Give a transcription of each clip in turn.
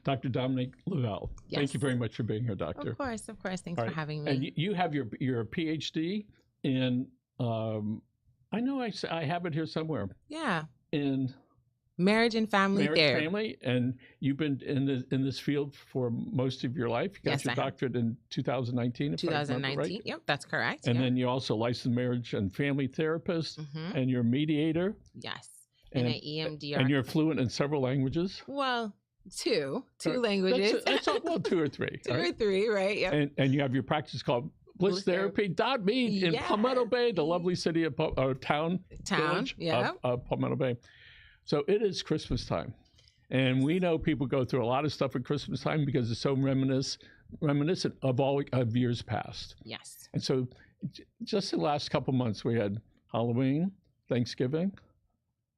Dr. Dominique Leveille. Yes. Thank you very much for being here, Doctor. Of course. Thanks All for right. having me. And you have your PhD in, I know I have it here somewhere, Yeah. in Marriage and family therapy. family, and you've been in this field for most of your life. You got Yes, your I have. doctorate in 2019, if I remember 2019. right. Yep, that's correct. And Yep. then you also licensed marriage and family therapist, Mhm. and you're a mediator, Yes. And an EMDR. and you're fluent in several languages. Well, two Right. languages. That's all, well, two or three. Two all or right? three, right? Yep. And you have your practice called Bliss BlissTherapy.me in Yes. Palmetto Bay, the lovely city of Town, village yeah. of Palmetto Bay. So it is Christmas time. And we know people go through a lot of stuff at Christmas time because it's so reminiscent of all of years past. Yes. And so just in the last couple months, we had Halloween, Thanksgiving,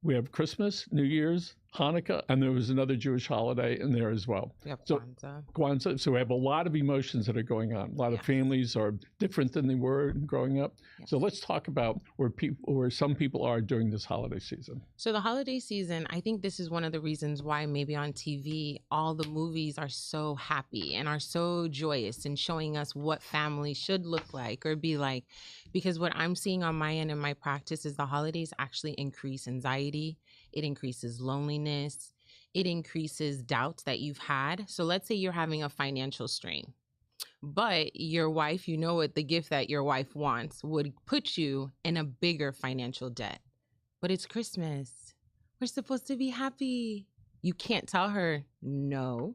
we have Christmas, New Year's, Hanukkah, and there was another Jewish holiday in there as well. We have So Kwanzaa. Kwanzaa. So we have a lot of emotions that are going on. A lot of Yes. families are different than they were growing up. Yes. So let's talk about where some people are during this holiday season. So the holiday season, I think this is one of the reasons why maybe on TV, all the movies are so happy and are so joyous and showing us what family should look like or be like. Because what I'm seeing on my end in my practice is the holidays actually increase anxiety. It increases loneliness. It increases doubts that you've had. So let's say you're having a financial strain, but your wife, you know what the gift that your wife wants would put you in a bigger financial debt. But it's Christmas. We're supposed to be happy. You can't tell her no,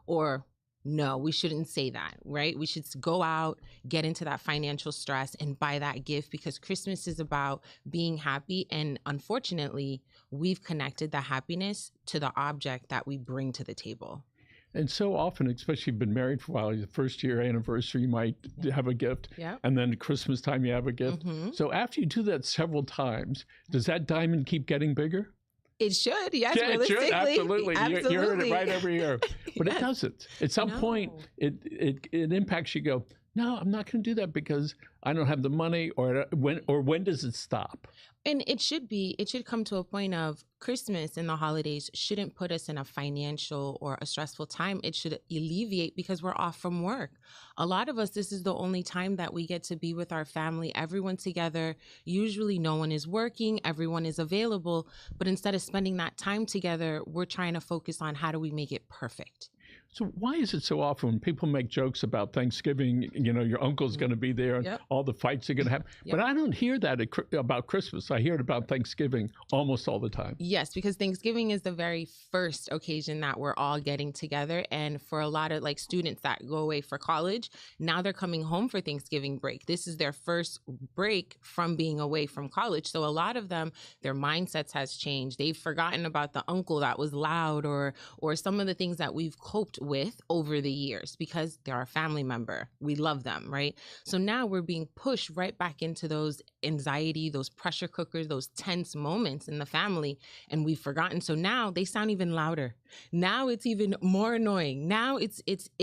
or no, we shouldn't say that, right? We should go out, get into that financial stress and buy that gift because Christmas is about being happy. And unfortunately, we've connected the happiness to the object that we bring to the table. And so often, especially if you've been married for a while, the first year anniversary, you might have a gift. Yeah. And then Christmas time, you have a gift. Mhm. So after you do that several times, does that diamond keep getting bigger? It should, yes, Yeah, it realistically. should, absolutely. You heard it right every year. But Yes. it doesn't. At some No. point, it impacts you. Go, no, I'm not going to do that because I don't have the money. Or when does it stop? And it should come to a point of Christmas and the holidays shouldn't put us in a financial or a stressful time. It should alleviate because we're off from work. A lot of us, this is the only time that we get to be with our family, everyone together. Usually no one is working, everyone is available. But instead of spending that time together, we're trying to focus on how do we make it perfect. So why is it so often when people make jokes about Thanksgiving, your uncle's going to be there and Yep. all the fights are going to happen? Yep. But I don't hear that about Christmas. I hear it about Thanksgiving almost all the time. Yes, because Thanksgiving is the very first occasion that we're all getting together. And for a lot of students that go away for college, now they're coming home for Thanksgiving break. This is their first break from being away from college. So a lot of them, their mindsets has changed. They've forgotten about the uncle that was loud or some of the things that we've coped with over the years because they're our family member. We love them, right? So now we're being pushed right back into those anxiety, those pressure cookers, those tense moments in the family, and we've forgotten. So now they sound even louder. Now it's even more annoying. Now it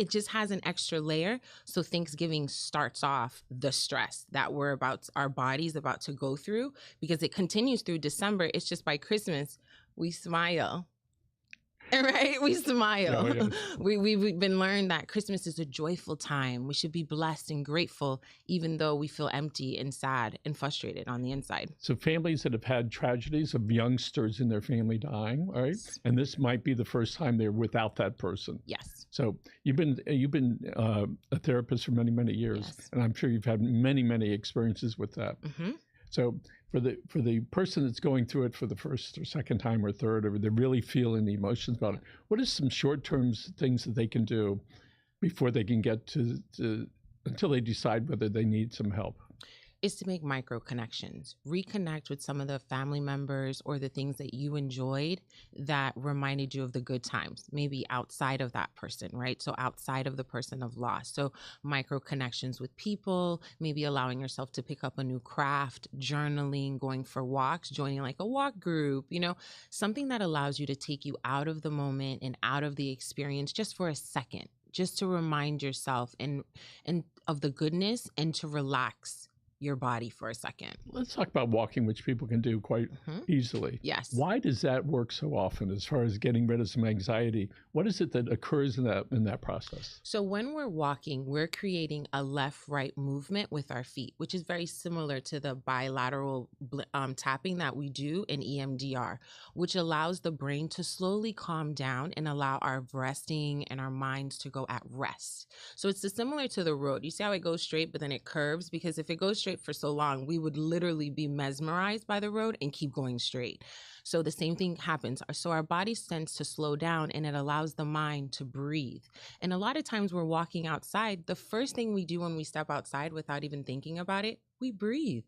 just has an extra layer. So Thanksgiving starts off the stress that our body's about to go through because it continues through December. It's just by Christmas, we smile. Right? We smile. Oh, yes. We've been learned that Christmas is a joyful time. We should be blessed and grateful, even though we feel empty and sad and frustrated on the inside. So families that have had tragedies of youngsters in their family dying, right? Yes. And this might be the first time they're without that person. Yes. So you've been a therapist for many, many years, Yes. and I'm sure you've had many, many experiences with that. Mm-hmm. So for the person that's going through it for the first or second time or third, or they're really feeling the emotions about it, what are some short-term things that they can do before they can get to until they decide whether they need some help? Is to make micro connections, reconnect with some of the family members or the things that you enjoyed that reminded you of the good times, maybe outside of that person, right? So outside of the person of loss. So micro connections with people, maybe allowing yourself to pick up a new craft, journaling, going for walks, joining like a walk group, something that allows you to take you out of the moment and out of the experience just for a second, just to remind yourself and of the goodness and to relax your body for a second. Let's talk about walking, which people can do quite easily. Yes. Why does that work so often as far as getting rid of some anxiety? What is it that occurs in that process? So when we're walking, we're creating a left-right movement with our feet, which is very similar to the bilateral tapping that we do in EMDR, which allows the brain to slowly calm down and allow our resting and our minds to go at rest. So it's similar to the road. You see how it goes straight, but then it curves? Because if it goes straight for so long, we would literally be mesmerized by the road and keep going straight. So the same thing happens. So our body tends to slow down and it allows the mind to breathe. And a lot of times we're walking outside. The first thing we do when we step outside without even thinking about it, we breathe.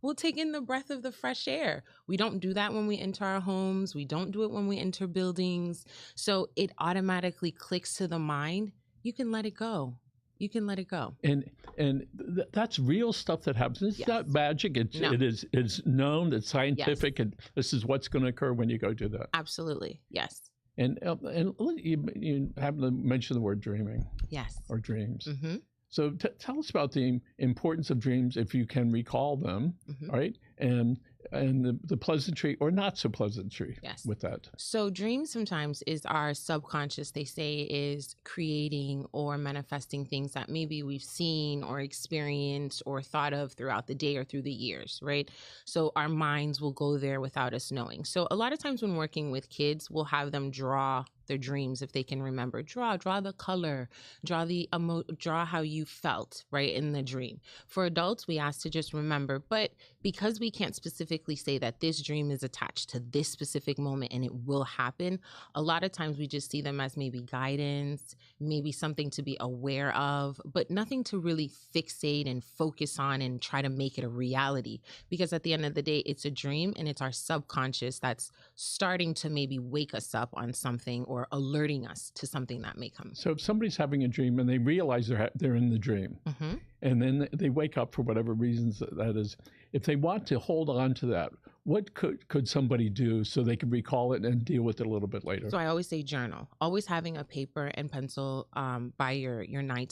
We'll take in the breath of the fresh air. We don't do that when we enter our homes. We don't do it when we enter buildings. So it automatically clicks to the mind. You can let it go. You can let it go. And that's real stuff that happens. It's not magic. No. It's known. It's scientific, and this is what's going to occur when you go do that. Absolutely, yes. And you happen to mention the word dreaming. Yes. Or dreams. Mm-hmm. So tell us about the importance of dreams, if you can recall them, right? And the pleasantry or not so pleasantry with that. So dreams sometimes is our subconscious, they say, is creating or manifesting things that maybe we've seen or experienced or thought of throughout the day or through the years, right? So our minds will go there without us knowing. So a lot of times when working with kids, we'll have them draw their dreams if they can remember. Draw the color, draw how you felt, right, in the dream. For adults, we ask to just remember, but because we can't specifically say that this dream is attached to this specific moment and it will happen, a lot of times we just see them as maybe guidance, maybe something to be aware of, but nothing to really fixate and focus on and try to make it a reality. Because at the end of the day, it's a dream and it's our subconscious that's starting to maybe wake us up on something or alerting us to something that may come. So if somebody's having a dream and they realize they're in the dream, and then they wake up for whatever reasons that is, if they want to hold on to that, what could somebody do so they can recall it and deal with it a little bit later? So I always say journal. Always having a paper and pencil by your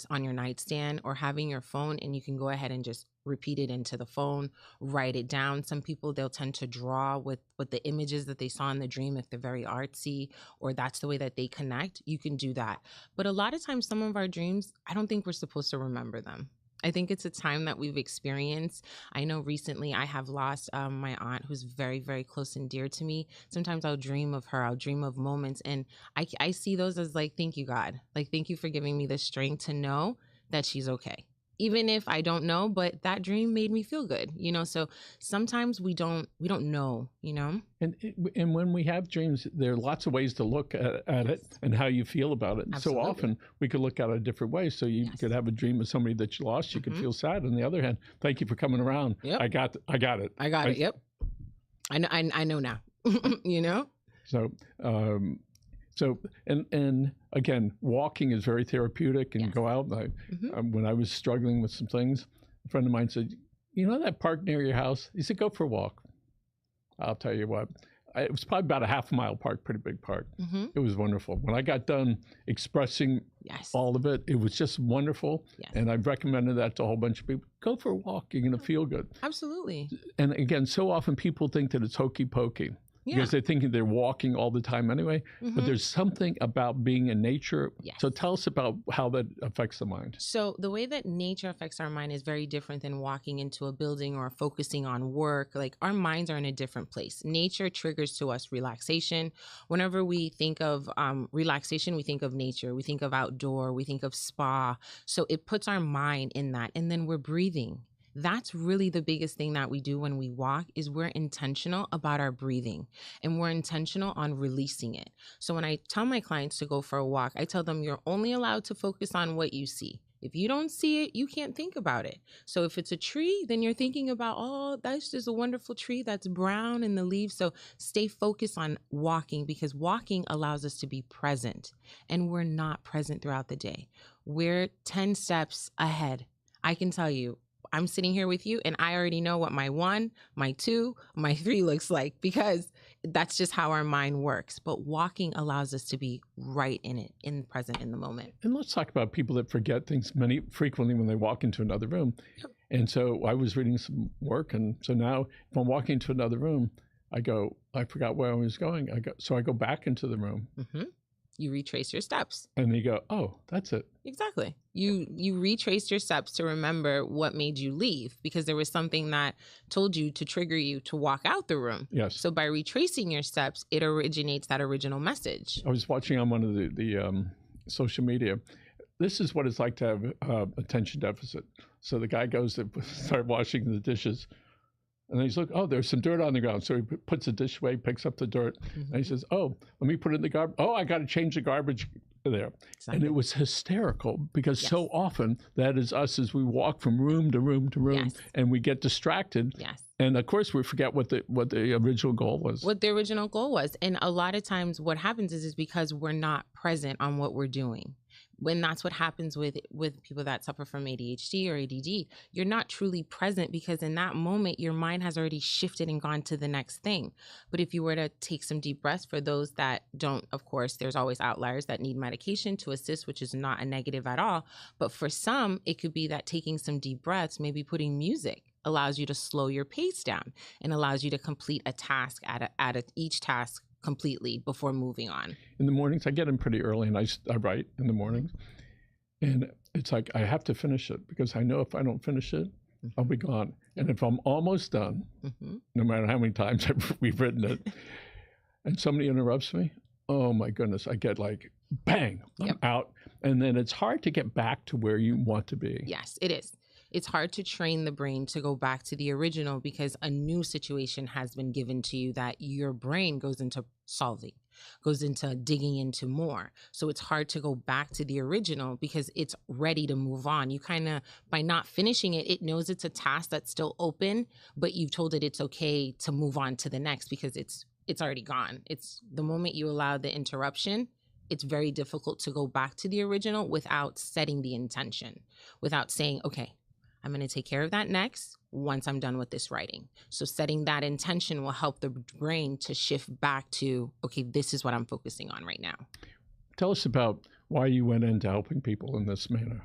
on your nightstand, or having your phone, and you can go ahead and just repeat it into the phone, write it down. Some people, they'll tend to draw with the images that they saw in the dream if they're very artsy, or that's the way that they connect. You can do that. But a lot of times, some of our dreams, I don't think we're supposed to remember them. I think it's a time that we've experienced. I know recently I have lost my aunt, who's very, very close and dear to me. Sometimes I'll dream of her. I'll dream of moments. And I see those as like, thank you, God. Like, thank you for giving me the strength to know that she's okay. Even if I don't know, but that dream made me feel good, you know? So sometimes we don't know, you know? And when we have dreams, there are lots of ways to look at it and how you feel about it. Absolutely. So often we could look at it a different way. So you could have a dream of somebody that you lost. You could feel sad. On the other hand, thank you for coming around. Yep. I got it. I got it. Yep. I know now, you know? So, and again, walking is very therapeutic, and go out. When I was struggling with some things, a friend of mine said, you know that park near your house? He said, go for a walk. I'll tell you what, it was probably about a half-mile park, pretty big park. It was wonderful. When I got done expressing all of it, it was just wonderful. And I've recommended that to a whole bunch of people. Go for a walk. You're going to feel good. Absolutely. And again, so often people think that it's hokey pokey. Because they're thinking they're walking all the time anyway. But there's something about being in nature. So tell us about how that affects the mind. So the way that nature affects our mind is very different than walking into a building or focusing on work. Like, our minds are in a different place. Nature triggers to us relaxation. Whenever we think of relaxation, we think of nature. We think of outdoor. We think of spa. So it puts our mind in that. And then we're breathing. That's really the biggest thing that we do when we walk, is we're intentional about our breathing, and we're intentional on releasing it. So when I tell my clients to go for a walk, I tell them you're only allowed to focus on what you see. If you don't see it, you can't think about it. So if it's a tree, then you're thinking about, oh, that's just a wonderful tree that's brown in the leaves. So stay focused on walking, because walking allows us to be present, and we're not present throughout the day. We're 10 steps ahead. I can tell you, I'm sitting here with you and I already know what my 1, my 2, my 3 looks like, because that's just how our mind works. But walking allows us to be right in it, in present, in the moment. And let's talk about people that forget things frequently when they walk into another room. And so I was reading some work, and so now if I'm walking to another room, I go, I forgot where I was going. I go back into the room. Mm-hmm. You retrace your steps. And you go, oh, that's it. Exactly. You retraced your steps to remember what made you leave, because there was something that told you to trigger you to walk out the room. Yes. So by retracing your steps, it originates that original message. I was watching on one of the social media. This is what it's like to have attention deficit. So the guy goes to start washing the dishes. And he's like, oh, there's some dirt on the ground. So he puts the dish away, picks up the dirt, and he says, oh, let me put it in the garbage. Oh, I got to change the garbage there. Exactly. And it was hysterical, because so often that is us as we walk from room to room to room, and we get distracted. Yes. And of course, we forget what the original goal was. What the original goal was. And a lot of times what happens is because we're not present on what we're doing. When that's what happens with people that suffer from ADHD or ADD, you're not truly present, because in that moment, your mind has already shifted and gone to the next thing. But if you were to take some deep breaths, for those that don't, of course, there's always outliers that need medication to assist, which is not a negative at all. But for some, it could be that taking some deep breaths, maybe putting music, allows you to slow your pace down and allows you to complete a task each task completely before moving on. In the mornings, I get in pretty early, and I write in the mornings. And it's like I have to finish it, because I know if I don't finish it, I'll be gone. And if I'm almost done, no matter how many times we've written it, and somebody interrupts me, oh my goodness, I get like, bang, I'm out. And then it's hard to get back to where you want to be. Yes, it is. It's hard to train the brain to go back to the original, because a new situation has been given to you that your brain goes into solving, goes into digging into more. So it's hard to go back to the original, because it's ready to move on. You kind of, by not finishing it, it knows it's a task that's still open, but you've told it it's okay to move on to the next, because it's already gone. It's the moment you allow the interruption, it's very difficult to go back to the original without setting the intention, without saying, okay, I'm going to take care of that next once I'm done with this writing. So setting that intention will help the brain to shift back to, okay, this is what I'm focusing on right now. Tell us about why you went into helping people in this manner.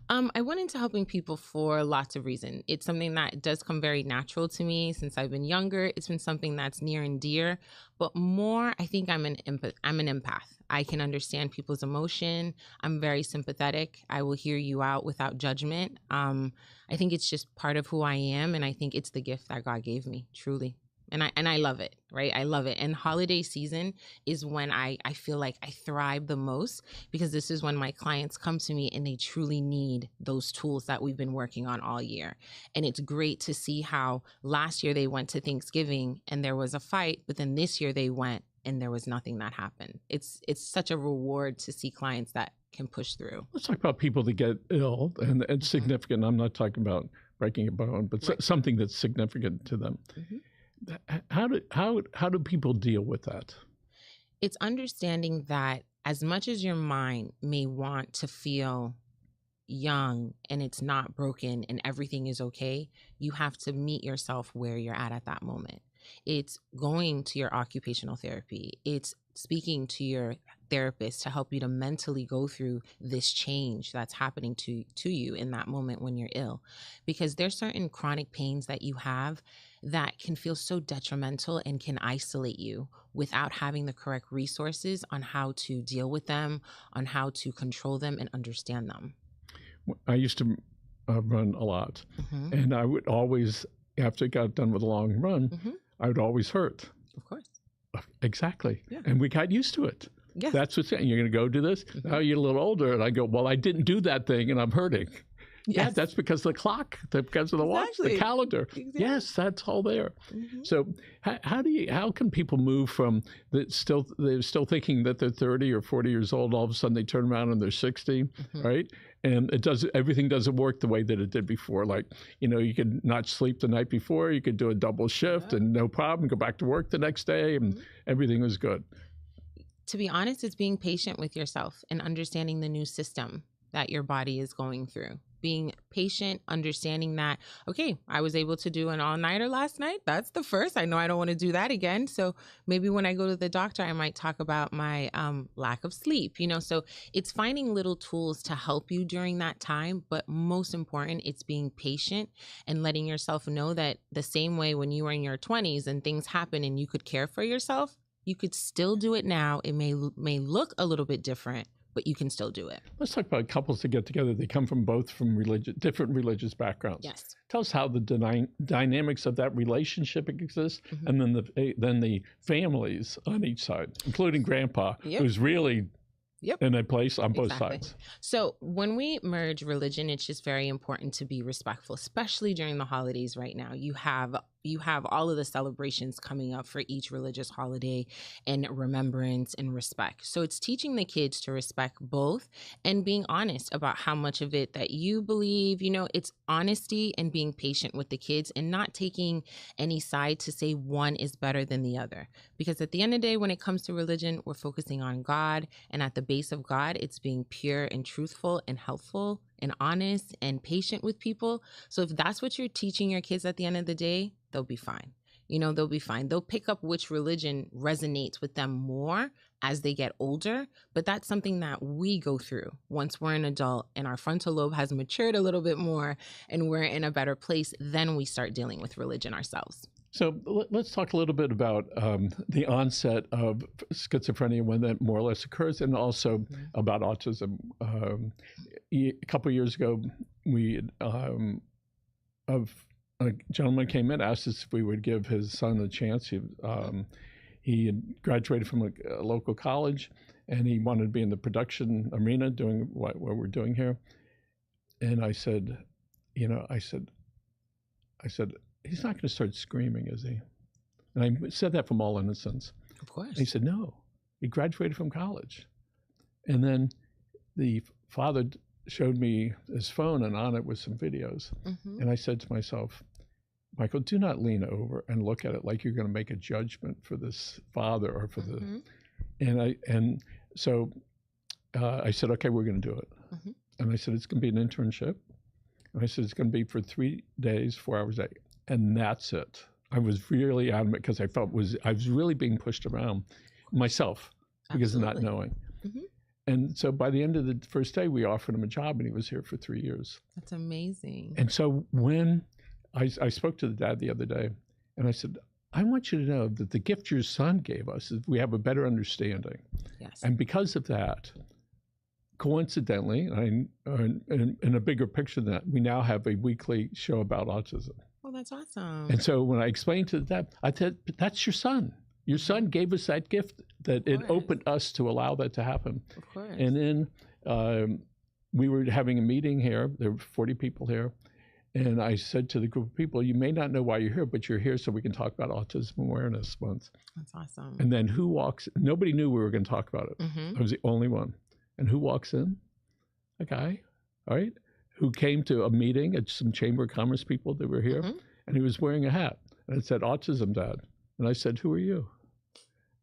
I went into helping people for lots of reasons. It's something that does come very natural to me since I've been younger. It's been something that's near and dear, but more, I think I'm an empath. I can understand people's emotion. I'm very sympathetic. I will hear you out without judgment. I think it's just part of who I am, and I think it's the gift that God gave me, truly. And I love it, right? I love it. And holiday season is when I feel like I thrive the most, because this is when my clients come to me and they truly need those tools that we've been working on all year. And it's great to see how last year they went to Thanksgiving and there was a fight, but then this year they went and there was nothing that happened. It's such a reward to see clients that can push through. Let's talk about people that get ill and it's significant. I'm not talking about breaking a bone, but something that's significant to them. How do people deal with that? It's understanding that as much as your mind may want to feel young and it's not broken and everything is okay, you have to meet yourself where you're at that moment. It's going to your occupational therapy. It's speaking to your therapist to help you to mentally go through this change that's happening to you in that moment when you're ill. Because there's certain chronic pains that you have that can feel so detrimental and can isolate you without having the correct resources on how to deal with them, on how to control them and understand them. I used to run a lot, and I would always, after I got done with a long run, I would always hurt. Of course. Exactly. Yeah. And we got used to it. Yes. That's what's saying. You're going to go do this? Now you're a little older. And I go, well, I didn't do that thing and I'm hurting. Yes. Yeah, that's because of the clock, because of the watch, the calendar. Exactly. Yes, that's all there. So how can people move from they're still thinking that they're 30 or 40 years old, all of a sudden they turn around and they're 60, right? And everything doesn't work the way that it did before. Like, you could not sleep the night before, you could do a double shift and no problem, go back to work the next day and everything was good. To be honest, it's being patient with yourself and understanding the new system that your body is going through. being patient, understanding that, okay, I was able to do an all-nighter last night. That's the first. I know I don't want to do that again. So maybe when I go to the doctor, I might talk about my lack of sleep, So it's finding little tools to help you during that time. But most important, it's being patient and letting yourself know that the same way when you were in your 20s and things happen and you could care for yourself, you could still do it now. It may look a little bit different, but you can still do it. Let's talk about couples that get together. They come from different religious backgrounds. Yes. Tell us how the dynamics of that relationship exists, and then the families on each side, including Grandpa, who's really in a place on both sides. So when we merge religion, it's just very important to be respectful, especially during the holidays right now. You have all of the celebrations coming up for each religious holiday and remembrance and respect. So it's teaching the kids to respect both and being honest about how much of it that you believe. It's honesty and being patient with the kids and not taking any side to say one is better than the other. Because at the end of the day, when it comes to religion, we're focusing on God, and at the base of God, it's being pure and truthful and helpful and honest and patient with people. So if that's what you're teaching your kids at the end of the day, they'll be fine. They'll be fine. They'll pick up which religion resonates with them more as they get older. But that's something that we go through once we're an adult and our frontal lobe has matured a little bit more and we're in a better place. Then we start dealing with religion ourselves. So let's talk a little bit about the onset of schizophrenia, when that more or less occurs, and also about autism. A couple of years ago, a gentleman came in, asked us if we would give his son a chance. He had graduated from a local college, and he wanted to be in the production arena doing what we're doing here. And I said, he's not going to start screaming, is he? And I said that from all innocence. Of course. And he said, no, he graduated from college. And then the father showed me his phone, and on it was some videos. And I said to myself, Michael, do not lean over and look at it like you're going to make a judgment for this father or for So I said, okay, we're going to do it. And I said, it's going to be an internship. And I said, it's going to be for 3 days, 4 hours a day. And that's it. I was really adamant because I felt I was really being pushed around myself because of not knowing. And so by the end of the first day, we offered him a job, and he was here for 3 years. That's amazing. And so when I spoke to the dad the other day, and I said, I want you to know that the gift your son gave us is we have a better understanding. Yes. And because of that, coincidentally, in a bigger picture than that, we now have a weekly show about autism. Oh, that's awesome. And so when I explained to the dad, I said, that's your son. Your son gave us that gift, that it opened us to allow that to happen. Of course. And then we were having a meeting here. There were 40 people here. And I said to the group of people, you may not know why you're here, but you're here so we can talk about Autism Awareness Month. That's awesome. And then nobody knew we were going to talk about it. I was the only one. And who walks in? A guy, all right, who came to a meeting at some Chamber of Commerce people that were here. And he was wearing a hat. And it said, Autism, Dad. And I said, who are you?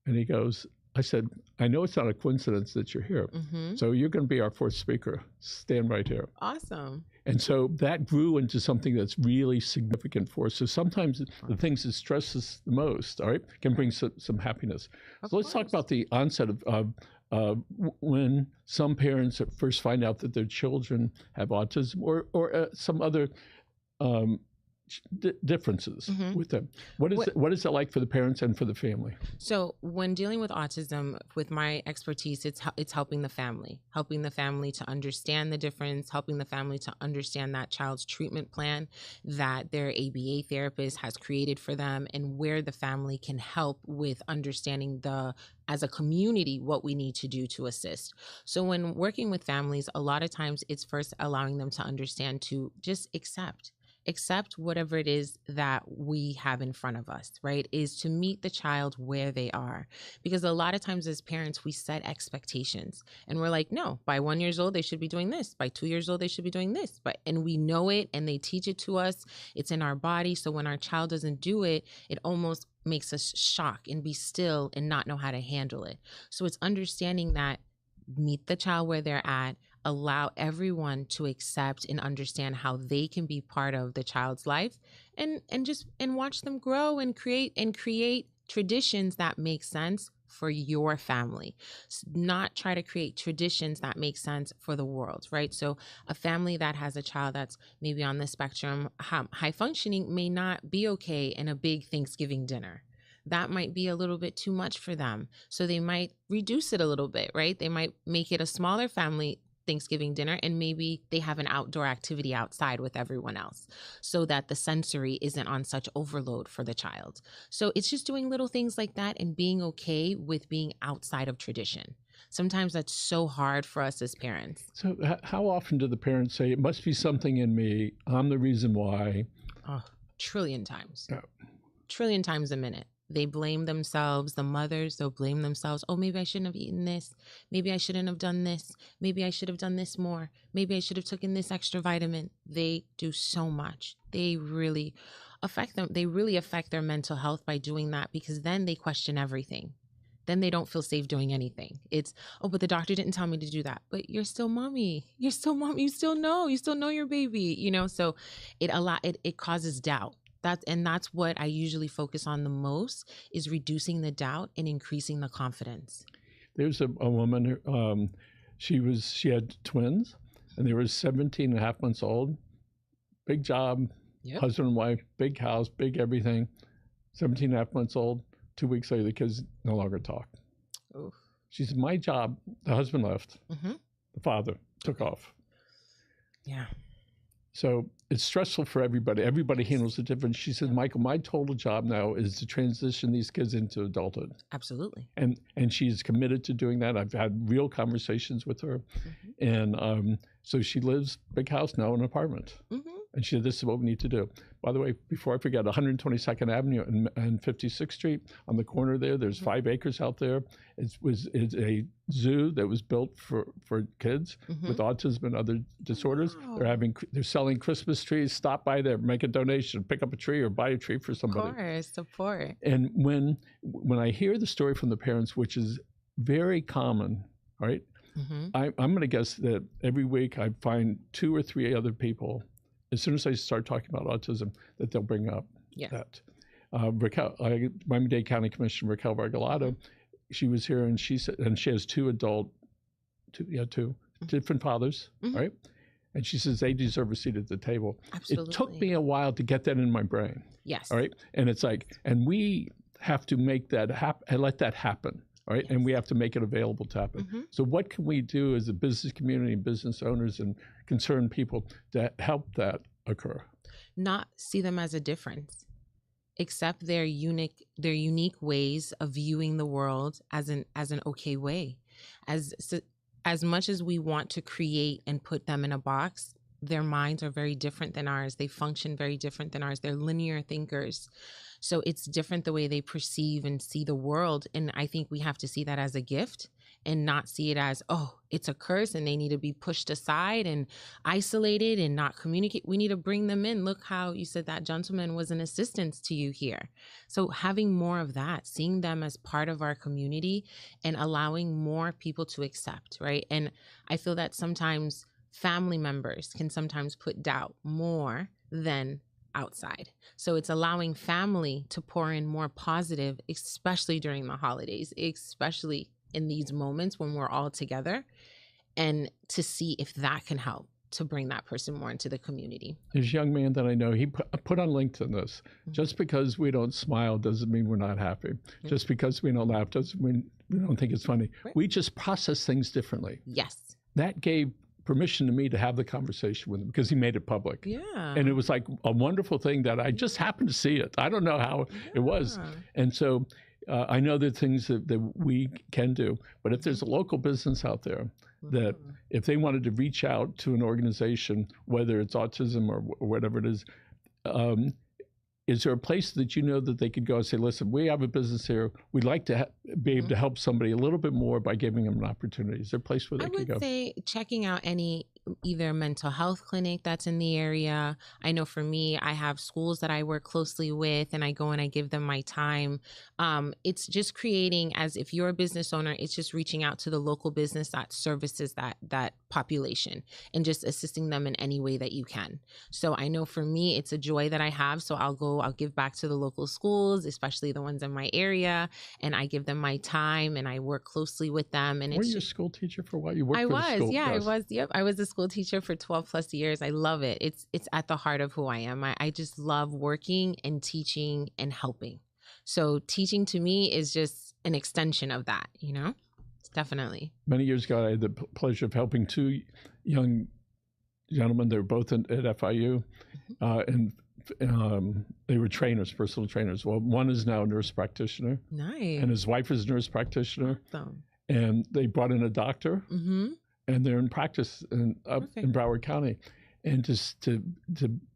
And he goes, I said, I know it's not a coincidence that you're here. So you're going to be our fourth speaker. Stand right here. Awesome. And so that grew into something that's really significant for us. So sometimes the things that stress us the most, all right, can bring some happiness. So let's talk about the onset of when some parents first find out that their children have autism or some other differences with them. What is it like for the parents and for the family? So when dealing with autism, with my expertise, it's helping the family to understand the difference, helping the family to understand that child's treatment plan that their ABA therapist has created for them, and where the family can help with understanding as a community, what we need to do to assist. So when working with families, a lot of times it's first allowing them to understand to just accept whatever it is that we have in front of us, right? Is to meet the child where they are. Because a lot of times as parents, we set expectations and we're like, no, by 1 year old, they should be doing this. By 2 years old, they should be doing this. And we know it and they teach it to us. It's in our body. So when our child doesn't do it, it almost makes us shock and be still and not know how to handle it. So it's understanding that meet the child where they're at, allow everyone to accept and understand how they can be part of the child's life, and watch them grow and create traditions that make sense for your family. Not try to create traditions that make sense for the world, right? So a family that has a child that's maybe on the spectrum, high functioning, may not be okay in a big Thanksgiving dinner. That might be a little bit too much for them. So they might reduce it a little bit, right? They might make it a smaller family Thanksgiving dinner, and maybe they have an outdoor activity outside with everyone else so that the sensory isn't on such overload for the child. So it's just doing little things like that and being okay with being outside of tradition. Sometimes that's so hard for us as parents. So how often do the parents say, it must be something in me, I'm the reason why? Oh, trillion times. Yeah. Trillion times a minute. They blame themselves. The mothers, they'll blame themselves. Oh, maybe I shouldn't have eaten this. Maybe I shouldn't have done this. Maybe I should have done this more. Maybe I should have taken this extra vitamin. They do so much. They really affect them. They really affect their mental health by doing that, because then they question everything. Then they don't feel safe doing anything. It's, oh, but the doctor didn't tell me to do that. But you're still mommy. You're still mommy. You still know your baby, So it causes doubt. That's what I usually focus on the most, is reducing the doubt and increasing the confidence. There's a woman, she had twins, and they were 17 and a half months old. Big job, Yep. Husband and wife, big house, big everything. 17 and a half months old. 2 weeks later, the kids no longer talk. Oof. She said, my job, the husband left. Mm-hmm. The father took off. Yeah. So it's stressful for everybody. Everybody handles it different. She said, Michael, my total job now is to transition these kids into adulthood. Absolutely. And she's committed to doing that. I've had real conversations with her. Mm-hmm. And so she lives, big house, now in an apartment. Mm-hmm. And she said, this is what we need to do. By the way, before I forget, 122nd Avenue and 56th Street, on the corner there's 5 acres out there. It's a zoo that was built for kids with autism and other disorders. Wow. They're selling Christmas trees. Stop by there, make a donation, pick up a tree or buy a tree for somebody. Of course, support. And when I hear the story from the parents, which is very common, right? Mm-hmm. I'm going to guess that every week I find 2 or 3 other people, as soon as I start talking about autism, that they'll bring up that. Miami-Dade County Commissioner Raquel Vargalato, she was here, and she said, and she has 2 different fathers, right? And she says they deserve a seat at the table. Absolutely. It took me a while to get that in my brain. Yes. All right. And it's like, and we have to make that happen and let that happen. All right. Yes. And we have to make it available to happen. So what can we do as a business community, business owners, and concerned people to help that occur? Not see them as a difference. Accept their unique ways of viewing the world as an okay way. As much as we want to create and put them in a box, their minds are very different than ours. They function very different than ours. They're linear thinkers. So it's different the way they perceive and see the world. And I think we have to see that as a gift and not see it as, oh, it's a curse and they need to be pushed aside and isolated and not communicate. We need to bring them in. Look how you said that gentleman was an assistance to you here. So having more of that, seeing them as part of our community and allowing more people to accept, right? And I feel that sometimes family members can sometimes put doubt more than outside. So it's allowing family to pour in more positive, especially during the holidays, especially in these moments when we're all together, and to see if that can help to bring that person more into the community. There's a young man that I know, he put on LinkedIn this, just because we don't smile doesn't mean we're not happy. Just because we don't laugh doesn't mean we don't think it's funny. Right. We just process things differently. Yes. That gave permission to me to have the conversation with him because he made it public. Yeah. And it was like a wonderful thing that I just happened to see it. I don't know how it was. And so I know there are things that we can do, but if there's a local business out there that if they wanted to reach out to an organization, whether it's autism or whatever it is there a place that you know that they could go and say, listen, we have a business here. We'd like to be able to help somebody a little bit more by giving them an opportunity. Is there a place where they could go? I would say checking out any either mental health clinic that's in the area. I know for me, I have schools that I work closely with, and I go and I give them my time. It's just creating, as if you're a business owner, it's just reaching out to the local business that services that population and just assisting them in any way that you can. So I know for me, it's a joy that I have. So I'll give back to the local schools, especially the ones in my area, and I give them my time and I work closely with them. And Were you a school teacher for a while? You worked for the school? Yeah, Yes. I was. Yep. I was a school teacher for 12 plus years. I love it. It's at the heart of who I am. I just love working and teaching and helping. So teaching to me is just an extension of that, It's definitely. Many years ago, I had the pleasure of helping two young gentlemen. They were both at FIU, and they were trainers, personal trainers. Well, one is now a nurse practitioner. Nice. And his wife is a nurse practitioner. Awesome. And they brought in a doctor, and they're in practice up in Broward County. And just to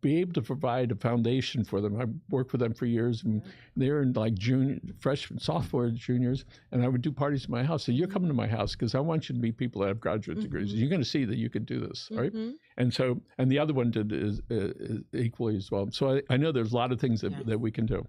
be able to provide a foundation for them. I worked with them for years, and they're in like freshman, sophomore, juniors, and I would do parties in my house. So you're coming to my house because I want you to meet people that have graduate degrees. You're going to see that you can do this, right? And so, and the other one did is equally as well. So I know there's a lot of things that we can do.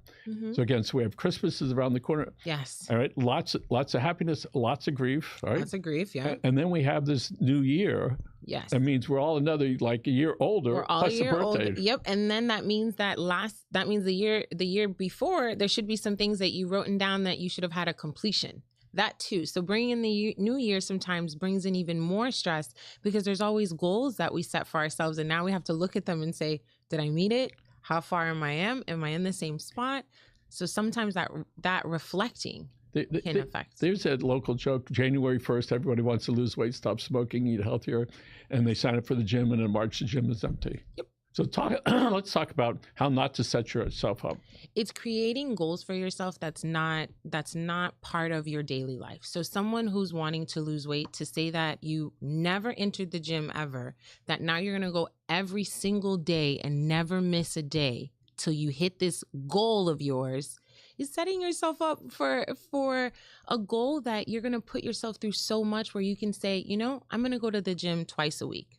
So again, so we have Christmas is around the corner. Yes. All right, lots of happiness, lots of grief, right? Lots of grief, yeah. And then we have this new year. Yes. That means we're all another like a year older. We're all plus a year the birthday. older. Yep. And then that means the year before, there should be some things that you wrote down that you should have had a completion. That too. So bringing in the new year sometimes brings in even more stress because there's always goals that we set for ourselves. And now we have to look at them and say, did I meet it? How far am I in the same spot? So sometimes that reflecting can affect. There's that local joke, January 1st, everybody wants to lose weight, stop smoking, eat healthier, and they sign up for the gym, and in March, the gym is empty. Yep. So let's talk about how not to set yourself up. It's creating goals for yourself that's not part of your daily life. So someone who's wanting to lose weight, to say that you never entered the gym ever, that now you're going to go every single day and never miss a day till you hit this goal of yours, is setting yourself up for a goal that you're going to put yourself through so much where you can say, I'm going to go to the gym twice a week,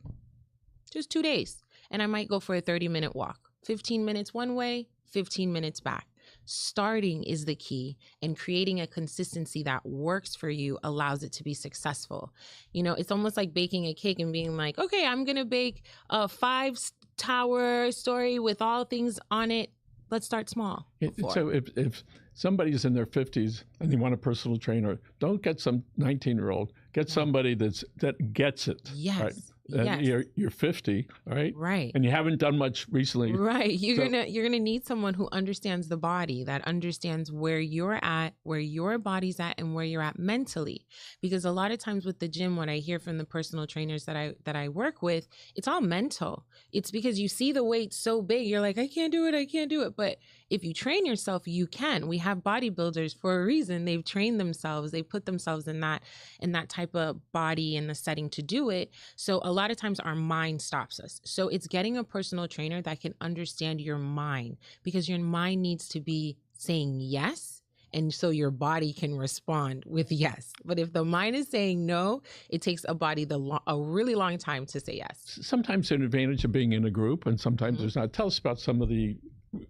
just 2 days. And I might go for a 30-minute walk, 15 minutes one way, 15 minutes back. Starting is the key, and creating a consistency that works for you allows it to be successful. It's almost like baking a cake and being like, okay, I'm going to bake a 5-tower story with all things on it. Let's start small. So if somebody's in their 50s and they want a personal trainer, don't get some 19-year-old. Get somebody that gets it. Yes. Right? Yes. You're 50, right? Right. And you haven't done much recently. Right. You're gonna need someone who understands the body, that understands where you're at, where your body's at, and where you're at mentally. Because a lot of times with the gym, what I hear from the personal trainers that I work with, it's all mental. It's because you see the weight so big, you're like, I can't do it. But if you train yourself, you can. We have bodybuilders for a reason. They've trained themselves. They put themselves in that type of body and the setting to do it. So a lot of times our mind stops us. So it's getting a personal trainer that can understand your mind, because your mind needs to be saying yes. And so your body can respond with yes. But if the mind is saying no, it takes a body a really long time to say yes. Sometimes there's an advantage of being in a group, and sometimes there's not. Tell us about some of the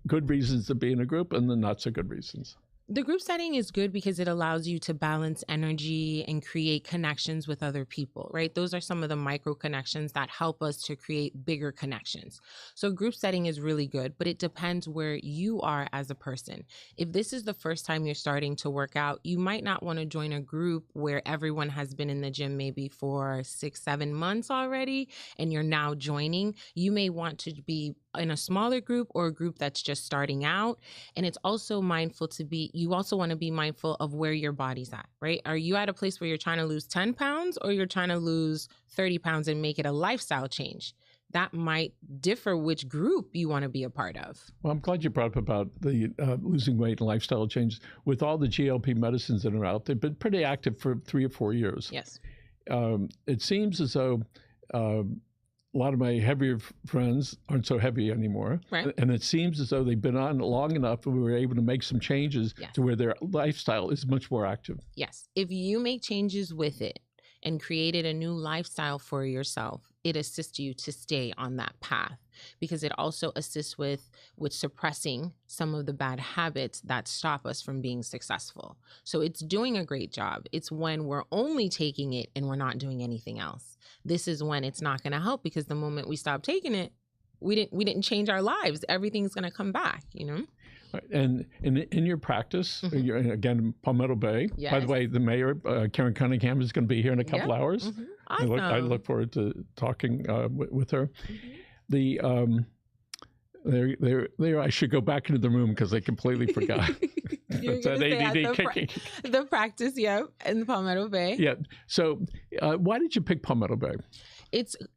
good reasons to be in a group and the not so good reasons. The group setting is good because it allows you to balance energy and create connections with other people, right? Those are some of the micro connections that help us to create bigger connections. So group setting is really good, but it depends where you are as a person. If this is the first time you're starting to work out, you might not want to join a group where everyone has been in the gym maybe for 6-7 months already, and you're now joining. You may want to be in a smaller group or a group that's just starting out. And it's also you also want to be mindful of where your body's at, right? Are you at a place where you're trying to lose 10 pounds or you're trying to lose 30 pounds and make it a lifestyle change? That might differ which group you want to be a part of. Well, I'm glad you brought up about the losing weight and lifestyle changes. With all the GLP medicines that are out, they've been pretty active for 3 or 4 years. Yes. It seems as though a lot of my heavier friends aren't so heavy anymore. Right. And it seems as though they've been on long enough and we were able to make some changes to where their lifestyle is much more active. Yes. If you make changes with it and created a new lifestyle for yourself, it assists you to stay on that path, because it also assists with suppressing some of the bad habits that stop us from being successful. So it's doing a great job. It's when we're only taking it and we're not doing anything else. This is when it's not going to help, because the moment we stop taking it, we didn't change our lives. Everything's going to come back, Right. And in your practice, you're, again, Palmetto Bay. Yes. By the way, the mayor, Karen Cunningham, is going to be here in a couple hours. Awesome. I look forward to talking with her. The I should go back into the room because I completely forgot. You're gonna say at the practice, in Palmetto Bay. Yeah. So, why did you pick Palmetto Bay?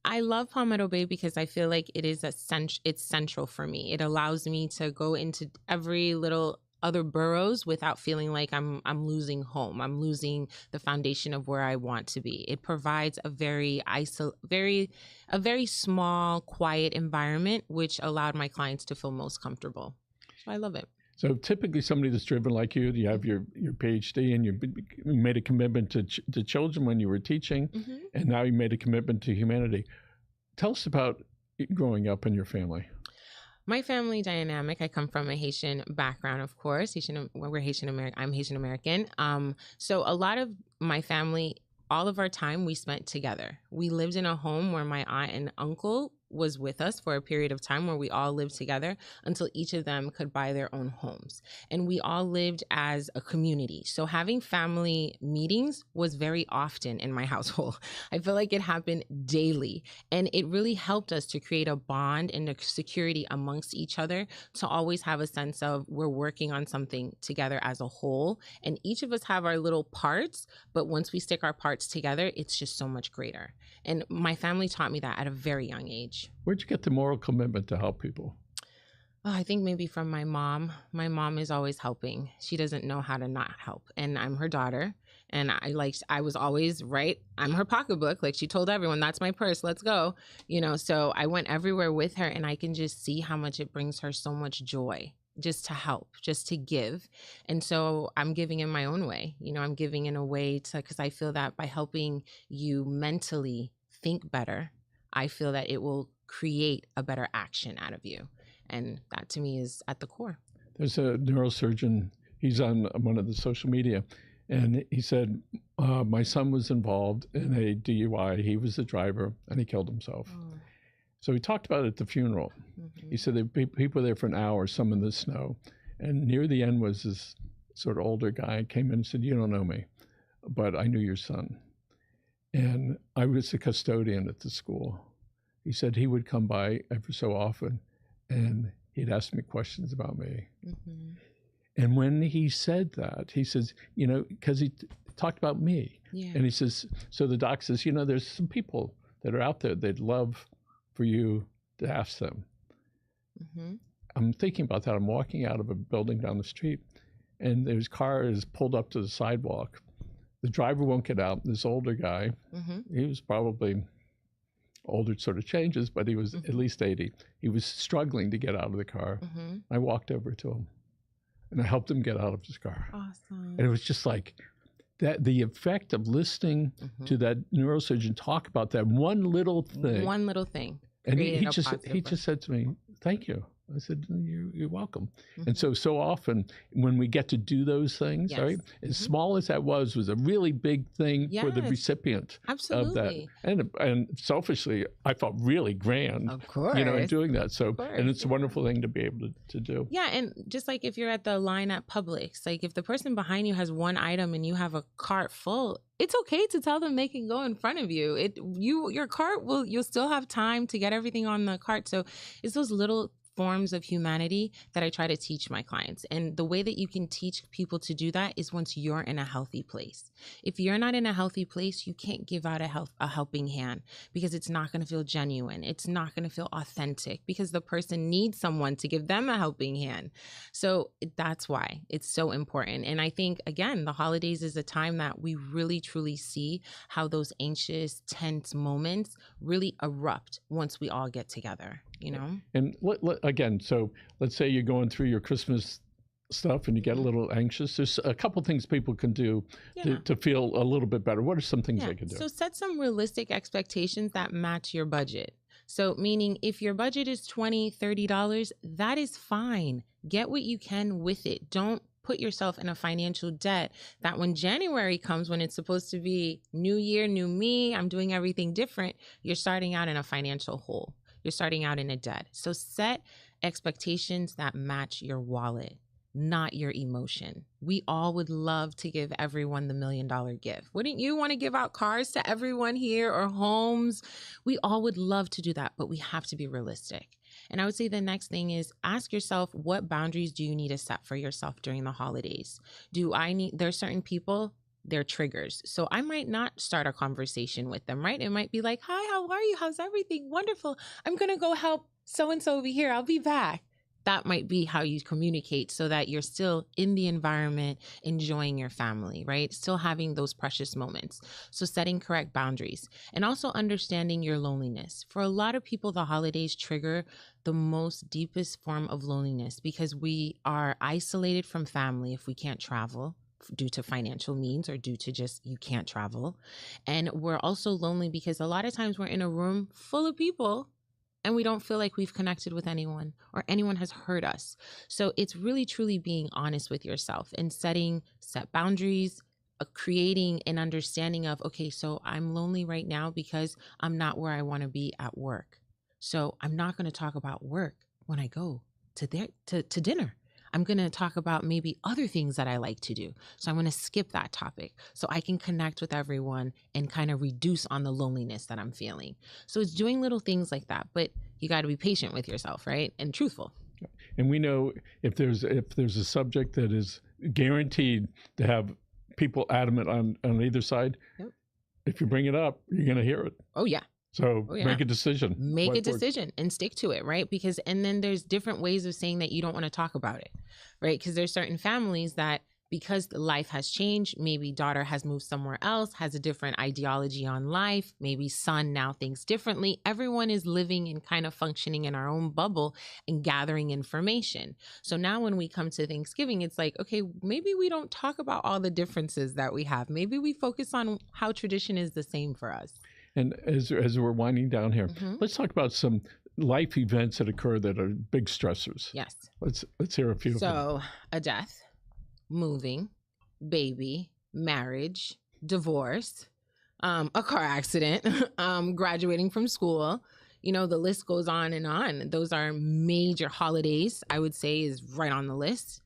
I love Palmetto Bay because I feel like it's central for me. It allows me to go into every little other boroughs without feeling like I'm losing home. I'm losing the foundation of where I want to be. It provides a very small, quiet environment, which allowed my clients to feel most comfortable. So I love it. So typically somebody that's driven like you have your PhD and you made a commitment to children when you were teaching, and now you made a commitment to humanity. Tell us about growing up in your family. My family dynamic, I come from a Haitian background, of course. We're Haitian American. I'm Haitian American. So a lot of my family, all of our time we spent together. We lived in a home where my aunt and uncle was with us for a period of time where we all lived together until each of them could buy their own homes. And we all lived as a community. So having family meetings was very often in my household. I feel like it happened daily. And it really helped us to create a bond and a security amongst each other, to always have a sense of we're working on something together as a whole. And each of us have our little parts, but once we stick our parts together, it's just so much greater. And my family taught me that at a very young age. Where'd you get the moral commitment to help people? Oh, I think maybe from my mom. My mom is always helping. She doesn't know how to not help. And I'm her daughter. And I was always right. I'm her pocketbook. Like, she told everyone, that's my purse. Let's go. So I went everywhere with her, and I can just see how much it brings her so much joy just to help, just to give. And so I'm giving in my own way. I'm giving in a way because I feel that by helping you mentally think better, I feel that it will create a better action out of you. And that to me is at the core. There's a neurosurgeon, he's on one of the social media, and he said, my son was involved in a DUI. He was the driver and he killed himself. Oh. So he talked about it at the funeral. He said there were people there for an hour, some in the snow. And near the end was this sort of older guy, came in and said, you don't know me, but I knew your son. And I was the custodian at the school. He said he would come by every so often and he'd ask me questions about me. And when he said that, he says, because he talked about me. Yeah. And he says, so the doc says, there's some people that are out there they'd love for you to ask them. I'm thinking about that. I'm walking out of a building down the street, and his car is pulled up to the sidewalk. The driver won't get out. This older guy, he was probably older, sort of changes, but he was at least 80. He was struggling to get out of the car. I walked over to him, and I helped him get out of his car. Awesome. And it was just like that, the effect of listening to that neurosurgeon talk about that one little thing. One little thing. And he just said to me, thank you. I said, you're welcome. And so often when we get to do those things, right, as small as that was a really big thing for the recipient of that. And selfishly, I felt really grand, of course, in doing that. So, and it's a wonderful thing to be able to do. Yeah, and just like if you're at the line at Publix, like if the person behind you has one item and you have a cart full, it's okay to tell them they can go in front of you. Your cart you'll still have time to get everything on the cart. So it's those little forms of humanity that I try to teach my clients. And the way that you can teach people to do that is once you're in a healthy place. If you're not in a healthy place, you can't give out a helping hand, because it's not going to feel genuine. It's not going to feel authentic, because the person needs someone to give them a helping hand. So that's why it's so important. And I think, again, the holidays is a time that we really truly see how those anxious, tense moments really erupt once we all get together. And again, so let's say you're going through your Christmas stuff and you get a little anxious, there's a couple things people can do to feel a little bit better. What are some things they can do? So set some realistic expectations that match your budget. So meaning if your budget is $20, $30, that is fine. Get what you can with it. Don't put yourself in a financial debt that when January comes, when it's supposed to be new year, new me, I'm doing everything different, you're starting out in a financial hole. You're starting out in a debt. So set expectations that match your wallet, not your emotion. We all would love to give everyone the $1 million gift. Wouldn't you want to give out cars to everyone here or homes? We all would love to do that, but we have to be realistic. And I would say the next thing is ask yourself, what boundaries do you need to set for yourself during the holidays? There's certain people, they're triggers. So I might not start a conversation with them, right? It might be like, hi, how are you? How's everything? Wonderful. I'm going to go help so-and-so over here. I'll be back. That might be how you communicate so that you're still in the environment, enjoying your family, right? Still having those precious moments. So setting correct boundaries and also understanding your loneliness. For a lot of people, the holidays trigger the most deepest form of loneliness because we are isolated from family if we can't travel due to financial means or due to just you can't travel. And we're also lonely because a lot of times we're in a room full of people and we don't feel like we've connected with anyone or anyone has heard us. So it's really, truly being honest with yourself and set boundaries, creating an understanding of, okay, so I'm lonely right now because I'm not where I want to be at work. So I'm not going to talk about work when I go to dinner. I'm going to talk about maybe other things that I like to do. So I'm going to skip that topic so I can connect with everyone and kind of reduce on the loneliness that I'm feeling. So it's doing little things like that, but you got to be patient with yourself, right? And truthful. And we know if there's a subject that is guaranteed to have people adamant on either side, if you bring it up, you're going to hear it. Oh, yeah. So make a decision. Make a decision and stick to it, right? And then there's different ways of saying that you don't want to talk about it, right? Because there's certain families that because life has changed, maybe daughter has moved somewhere else, has a different ideology on life, maybe son now thinks differently. Everyone is living and kind of functioning in our own bubble and gathering information. So now when we come to Thanksgiving, it's like, okay, maybe we don't talk about all the differences that we have. Maybe we focus on how tradition is the same for us. And as we're winding down here, let's talk about some life events that occur that are big stressors. Yes. Let's hear a few of them. So a death, moving, baby, marriage, divorce, a car accident, graduating from school. You know, the list goes on and on. Those are major holidays, I would say, is right on the list.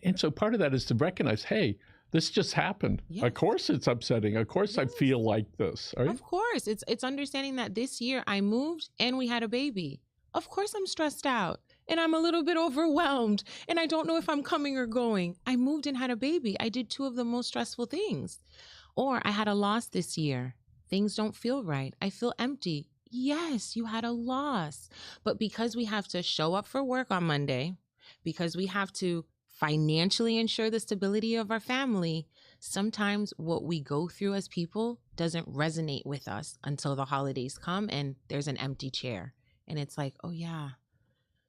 And so part of that is to recognize, hey, this just happened. Yes. Of course it's upsetting. Of course I feel like this. Right? Of course. It's understanding that this year I moved and we had a baby. Of course I'm stressed out and I'm a little bit overwhelmed and I don't know if I'm coming or going. I moved and had a baby. I did two of the most stressful things. Or I had a loss this year. Things don't feel right. I feel empty. Yes, you had a loss. But because we have to show up for work on Monday, because we have to financially ensure the stability of our family, sometimes what we go through as people doesn't resonate with us until the holidays come and there's an empty chair. And it's like, oh yeah,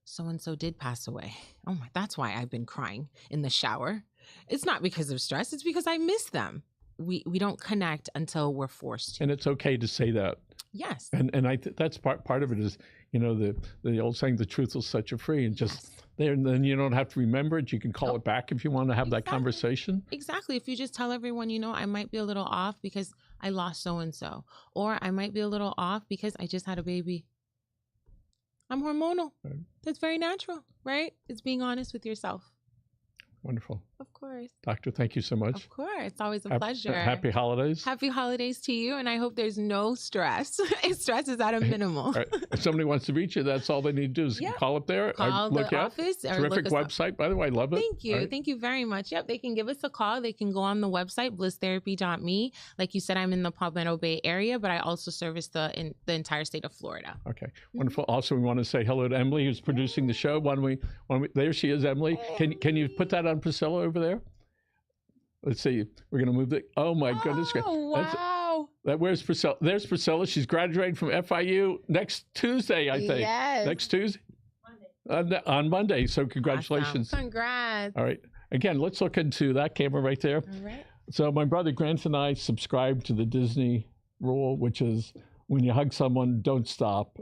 so-and-so did pass away. Oh my, that's why I've been crying in the shower. It's not because of stress. It's because I miss them. We don't connect until we're forced to. And it's okay to say that. Yes. And I that's part of it is, you know, the old saying, the truth will set you free, and just there, and then you don't have to remember it. You can call it back if you want to have that conversation. Exactly. If you just tell everyone, you know, I might be a little off because I lost so-and-so, or I might be a little off because I just had a baby. I'm hormonal. Right. That's very natural, right? It's being honest with yourself. Wonderful. Of course. Doctor, thank you so much. Of course. It's always a pleasure. Happy holidays. Happy holidays to you. And I hope there's no stress. Stress is at a minimal. Right. If somebody wants to reach you, that's all they need to do is call up there. Call the office. Terrific website, by the way. I love it. Thank you. Right. Thank you very much. Yep. They can give us a call. They can go on the website, blisstherapy.me. Like you said, I'm in the Palmetto Bay area, but I also service the entire state of Florida. Okay. Wonderful. Also, we want to say hello to Emily, who's producing the show. There she is, Emily. Can you put that on Priscilla over there? Let's see. We're going to move it. Oh, my goodness. Wow. Where's Priscilla? There's Priscilla. She's graduating from FIU next Tuesday, I think. Yes. Next Tuesday? on Monday. So congratulations. Awesome. Congrats. All right. Again, let's look into that camera right there. All right. So my brother Grant and I subscribe to the Disney rule, which is when you hug someone, don't stop.